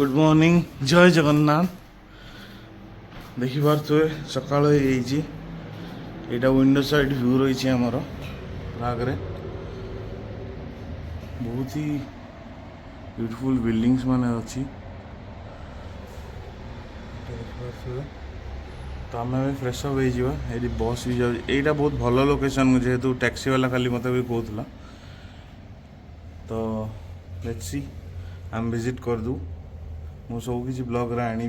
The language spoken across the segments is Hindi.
गुड मॉर्निंग जय जगन्नाथ देखिपे सकाल यहाँ विंडो साइड व्यू रही आमर आगे बहुत ही ब्यूटीफुल बिल्डिंग्स माने अच्छी तो आम फ्रेश अप हो बस भी जाए यहाँ बहुत भल लोकेशन जेहेतु टैक्सी वाला खाली मत भी कहला तो लेट्स सी आम विजिट करदू मु सब किसी ब्लॉग रे आनी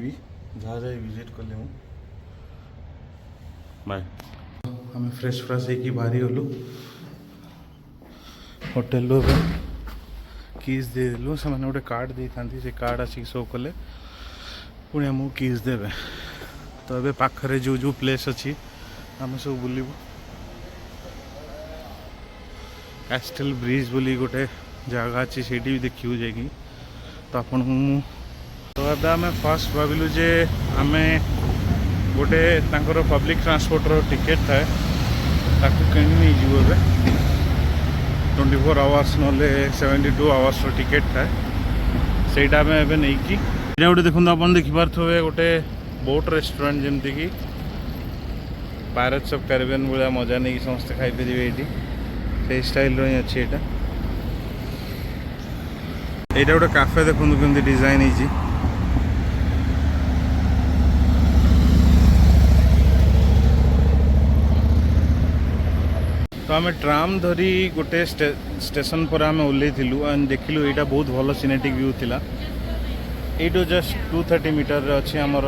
जहाँ जाए विजिट कले मु बाय आम फ्रेश फ्रेश होगी बाहरी गलु होटेल कीज देलु से गोटे कार्ड दे था से कार्ड आसिक शो कले पुणी आमको कीज देवे तो ये पाखरे जो जो प्लेस अच्छी आम सब बुलू कैस्टल ब्रिज बोली गोटे जगह अच्छी से देखू जाकि तो आपन तो अब आम फर्स्ट भाविलु जे आम गोटे पब्लिक ट्रांसपोर्टर टिकेट थाए ताकू किणी नहीं जीव 24 आवर्स ना 72 आवर्स टिकेट थाए से नहीं कि गोटे देखो आप देखिपे गोटे बोट रेस्टोरेंट जमती कि पायरेट्स ऑफ कैरिबियन भाया मजा नहीं समस्ते खाईपर ये स्टाइल रही अच्छी यहाँ गोटे कैफे देखो केमती डिजाइन है तो आम ट्राम धरी गोटे स्टेशन पर आम ओल्लू एंड देखिलु यहाँ बहुत भल सिनेटिक व्यू थिला ये जस्ट 230 मीटर अच्छी आमर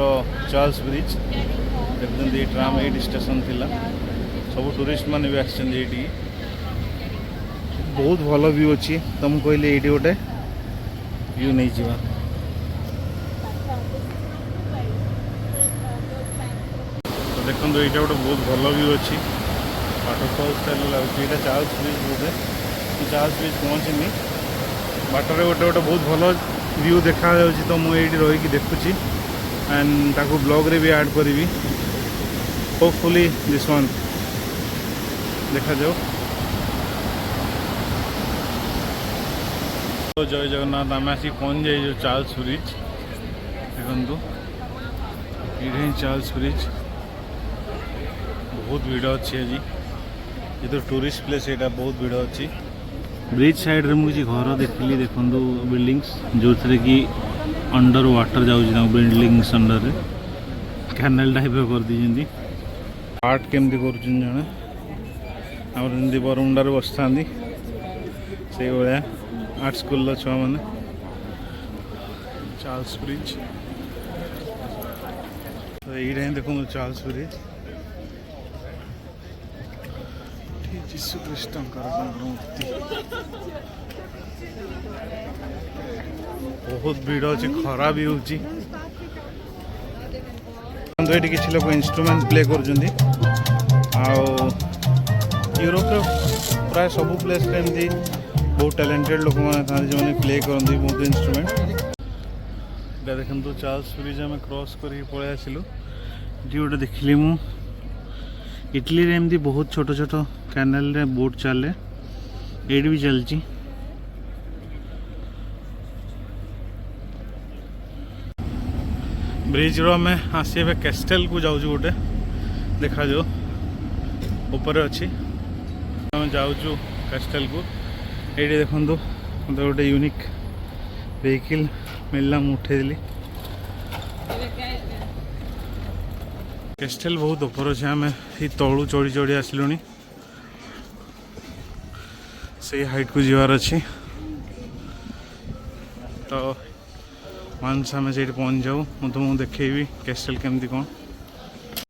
चार्ल्स ब्रिज देखते ट्राम ये स्टेशन थिला सब टूरिस्ट मैंने भी आसछन बहुत भल व्यू अच्छी तो मुझे कहली ये गोटे व्यू नहीं जावा तो देखो ये गोटे बहुत भल व्यू अच्छी वाटरफॉल स्टाइल लगे यहाँ चार्ल्स ब्रिज बोधे चार्ल्स ब्रिज पहुँचनी बाटर गोटे गोटे बहुत भल व्यू देखा तो मुझे रही देखुची एंड ताको ब्लॉग रे भी ऐड करी होपफुली दिस वन देखा जाओ। तो जय जगन्नाथ आम आसिक पहुँच जाइए चार्ल्स ब्रिज देखु ये चार्ल्स ब्रिज बहुत भीड़ अच्छी आज ये तो टूरिस्ट प्लेस यहाँ बहुत भीड़ अच्छी ब्रिज साइड रे मुझे घर देखली देखु बिल्डिंग्स जो थे कि अंडर वाटर जाऊँ बिल्डिंग्स अंडर रे कैनाल टाइप कर दी आर्ट केमती कर जड़े आमर बरमुंडार बसता से भाया आर्ट स्कूल छुआ मैंने चार्ल्स ब्रिज तो ये देखो चार्ल्स ब्रिज जीशु ख्रीष्टंकर मूर्ति बहुत भीड़ अच्छी खरा भी होची किसी लोग इंस्ट्रूमेंट प्ले कर यूरोप प्राय सब प्लेस एमती बहुत टैलेंटेड लोक मैंने जो प्ले करती बहुत इंस्ट्रूमेंट देखो चार्ल्स ब्रिज आम क्रॉस कर पलि आसलु ये गोटे देखिली मु इटली रे एमती बहुत छोट छोट कैनाल रे बोट चले ये भी चलची ब्रिज रो में आसी कैस्टेल को जाऊँ गोटे देखा जो ऊपर अच्छी आम जाऊँ कैस्टेल को ये देखु मतलब गोटे यूनिक व्हीकल मिलला उठेली कैस्टेल बहुत ऊपर अच्छे आम तलू चढ़ी चढ़ी आसलुनी से हाइट को जीवार अच्छी तो वंस आम से पहुँच जाऊ मुझे तुमको देखेबी कैस्टेल केमती कौन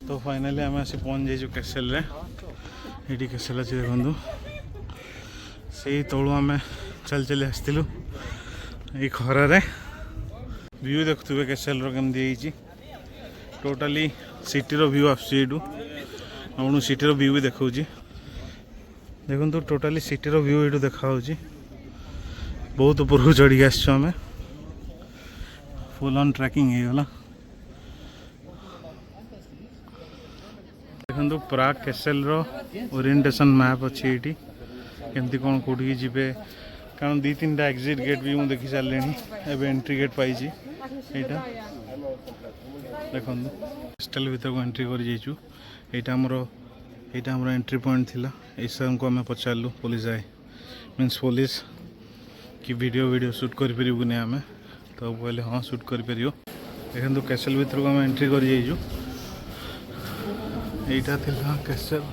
तो फाइनाली आम आसी पहुँच जाइए कैस्टेल रे ये कैस्टेल अच्छी देखु से तलू आम चल चली आसलु ये खरारे व्यू देखुवे कैस्टेल केमती टोटाली सिटी रो व्यू आसू आपको सिटी रो व्यू भी देखा देखो तो टोटाली सिटी रो व्यू ये देखा बहुत ऊपर को चढ़ी आम फुल ऑन ट्रैकिंग होगला देखो प्राग कैस्टेल रो ओरिएंटेशन मैप अच्छी ये केमती कौन कौटी जी कारण 2-3टा एग्जिट गेट भी मुझे देखी सारे एवं एंट्री गेट पाई यहाँ देखो हॉस्टेल भर को एंट्री कर यहाँ आमर एंट्री पॉइंट थिला सर को आम पचारू पुलिस आए मीन्स पुलिस कि वीडियो शूट करें आम तो कहले हाँ शूट कर देखो कैसल भर को आम एंट्री कर यहाँ थिला कैसल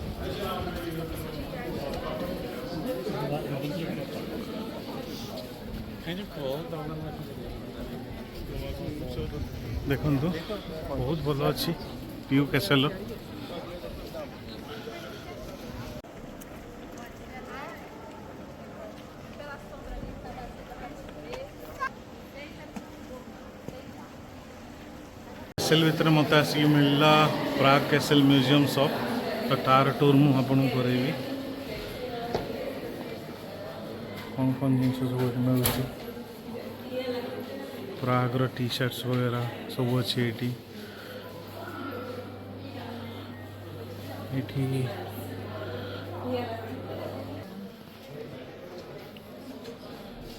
देखु बहुत भल अच्छी व्यू कैसल कैसल भितर मत आसिक मिलला प्राग कैसल म्यूजियम शॉप तो तार टूर मुझे आपको करेबी कौन कौन जिन सब मिलूँ प्रागर टी शर्ट्स वगैरह सब अच्छे ये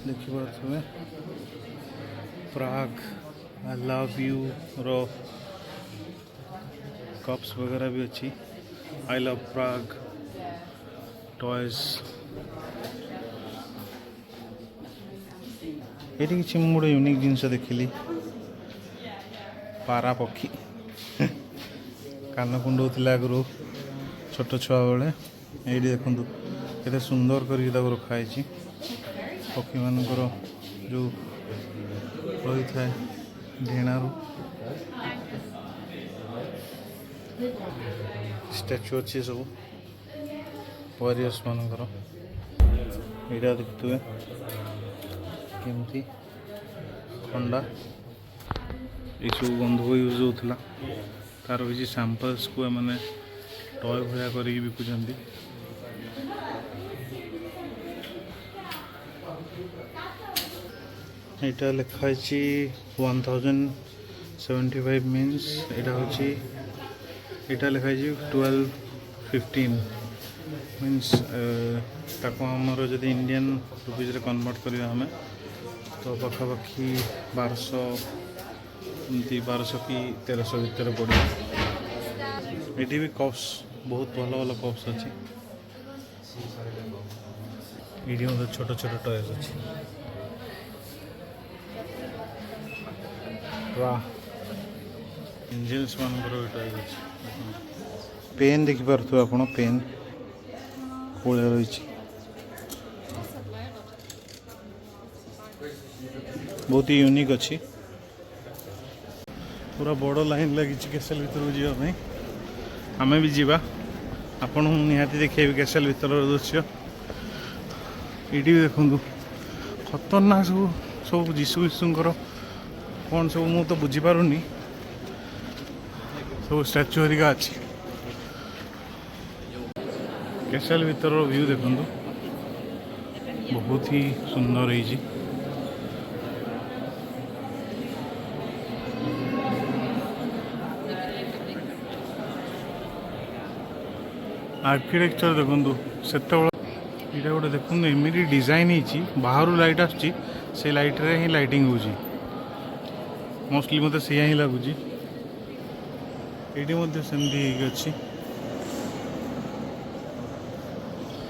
देखिए प्राग आई लव यू रो कप्स वगैरह भी अच्छी आई लव प्राग टॉयज ये किसी गोटे यूनिक जिनस देखिली पारा पक्षी कान कुंडौला आगु छोट छुआ बेले ये देखु के सुंदर कर रखाई पक्षी मानकर जो रही था ढेणु स्टैचू अच्छी सब वॉरियर्स मानकर यहाँ देखुए केमती खंडा ये सब बंधुक यूज होता तार किसी सैंपल्स को मैंने टॉय भाया कर बिकुंट यहाँ लिखाई 1075 मीन्स यहाँ हूँ यहाँ लिखाई 1215 मीन्स ताको आमर जब इंडियन रुपीज कन्वर्ट करिया हमें तो पाखापाखि 1200 कि 1300 भितर पड़े ये भी कप्स बहुत भल भल कप्स अच्छी ये छोट छोट टॉयज अच्छी इंजिन्स मानकर टॉयज अच्छी पेन देखिपे आप पेन कोड़े रही बहुत ही यूनिक अच्छी पूरा बड़ लाइन लगी कैसल भर को जावाई आम भी जावा आपन निहाती देखिए कैसल भर दृश्य ये भी देखु खतरनाक सब सब जीशु विशुंकर कौन सब मु तो बुझीपारुनी सब स्टैचू हरिका अच्छी कैसल भर व्यू देखु बहुत ही सुंदर है आर्किटेक्चर देखु से यहाँ गोटे देखो एमती डिजाइन बाहर लाइट आसुची से लाइट रे ही लाइटिंग होची मोस्टली मत से ही लगुच ये सेमती अच्छी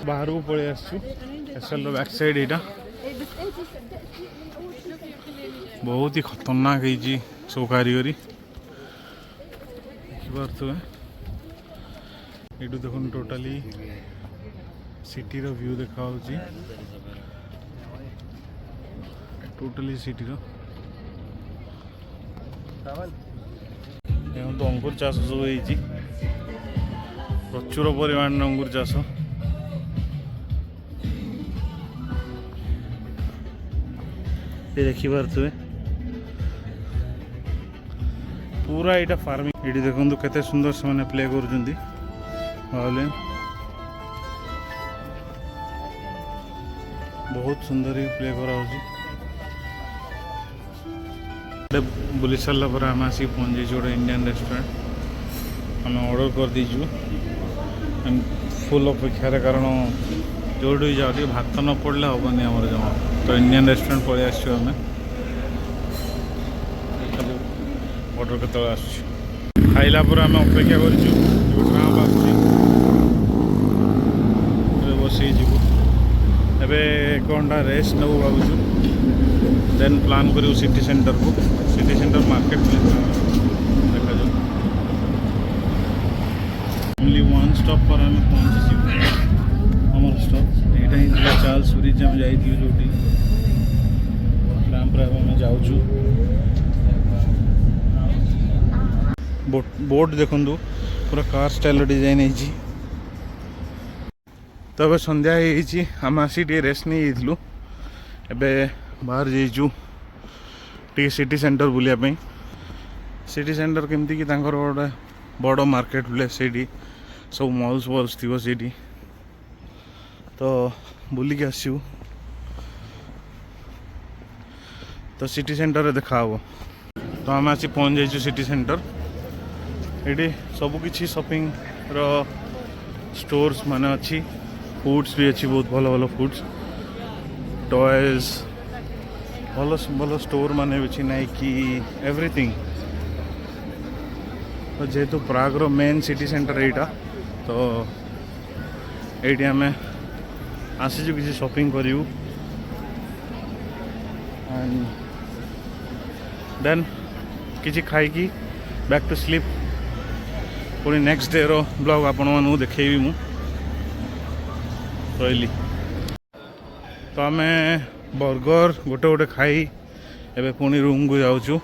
बाहर को पड़े आसल बैक साइड यहाँ बहुत ही खतरनाक है सब कारीगरी देखिपे ये देखो टोटाली सिटी रो व्यू देखा टोटाली सिटी रो तो अंगूर चाष सब हो प्रचुर परिमाण अंगूर चाष ये देखिपे पूरा यहाँ फार्मिंग ये देखो केते सुंदर से मैंने प्ले कर बहुत सुंदर ही प्ले करा बुली सारा पर आम आसिक पहुँची गोटे इंडियन रेस्टोरेंट आम ऑर्डर कर दीचु फुल अपेक्षार कारण जो जाओ भात न पड़े हेनी आमर जमा तो इंडियन रेस्टोरेंट पलि आम ऑर्डर के खाइला आम अपेक्षा कर बस एक घंटा रेस्ट नब भावुँ देन प्लान करूँ सिटी सेंटर को सिटी सेंटर मार्केट प्लेस देखा जाऊ ओनली वन स्टॉप पर आम पहुँची आमर स्टॉप यहाँ ही चार्ल्स ब्रिज आम जाइलु जो रैंप आम जाऊँ बोट देखु पूरा कार स्टाइल डिजाइन है तो अब संध्या आम आसी रेस्ट नहीं जाइलु एबे बाहर जाइचु टी सिटी सेंटर बुलिया सिटी सेंटर केमती कि गोटे बड़ मार्केट प्लेस से सब मॉल्स वॉल्स थी से तो बुलिक आसू तो सिटी सेंटर रे देखा हो तो आम आसी पहुँच जाइचु सिटी सेंटर ये सबकि शॉपिंग रो स्टोर्स माने अच्छी फूड्स भी अच्छी बहुत भल भल फूड्स टॉयज भल भल स्टोर माने भी नाइकी एवरीथिंग तो जेहेतु प्राग रो मेन सिटी सेंटर यहाँ तो ये आम आसीचु किसी शॉपिंग करूँ एंड देन किसी खाई बैक टू स्लीप पुणी नेक्स्ट डे रो ब्लॉग आपण मानू देखेबी मु रही तो आम बर्गर गोटे गोटे खाई एबे पुणी रूम को जाऊँ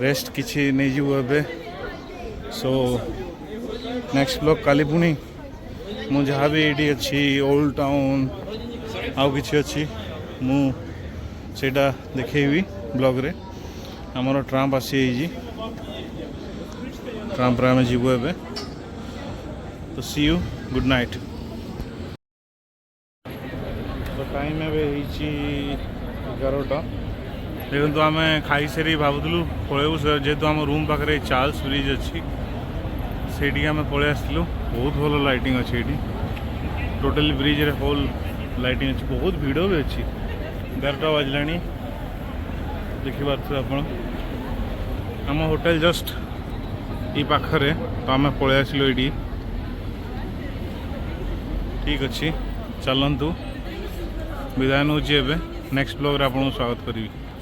रेस्ट किसी नहीं जीव एबे सो नेक्स्ट ब्लॉग काली पुणी मु जहाँ भी ये अच्छी ओल्ड टाउन आउ किसी अच्छी मु सेटा देखेबी ब्लॉग रे हमर ट्राम्प आसी ट्राम्प रे आम जीवु एबे तो सी यू गुड नाइट तो टाइम एबे 11टा देखो आम खाई सारी भावुलु पलू जेहेतु आम रूम पाखे चार्ल्स ब्रिज अच्छी से आम पलि आसलु बहुत भल लाइटिंग अच्छी ये टोटाली ब्रिज रे होल लाइटिंग अच्छी बहुत भिड़ भी अच्छी 11टा बाजला देखिपे आप आम होटेल जस्ट ये पाखरे तो आम पलि आसलु ये ठीक अच्छी चलतु विदाय नौची एवं नेक्स्ट ब्लॉग रे आपको स्वागत करी।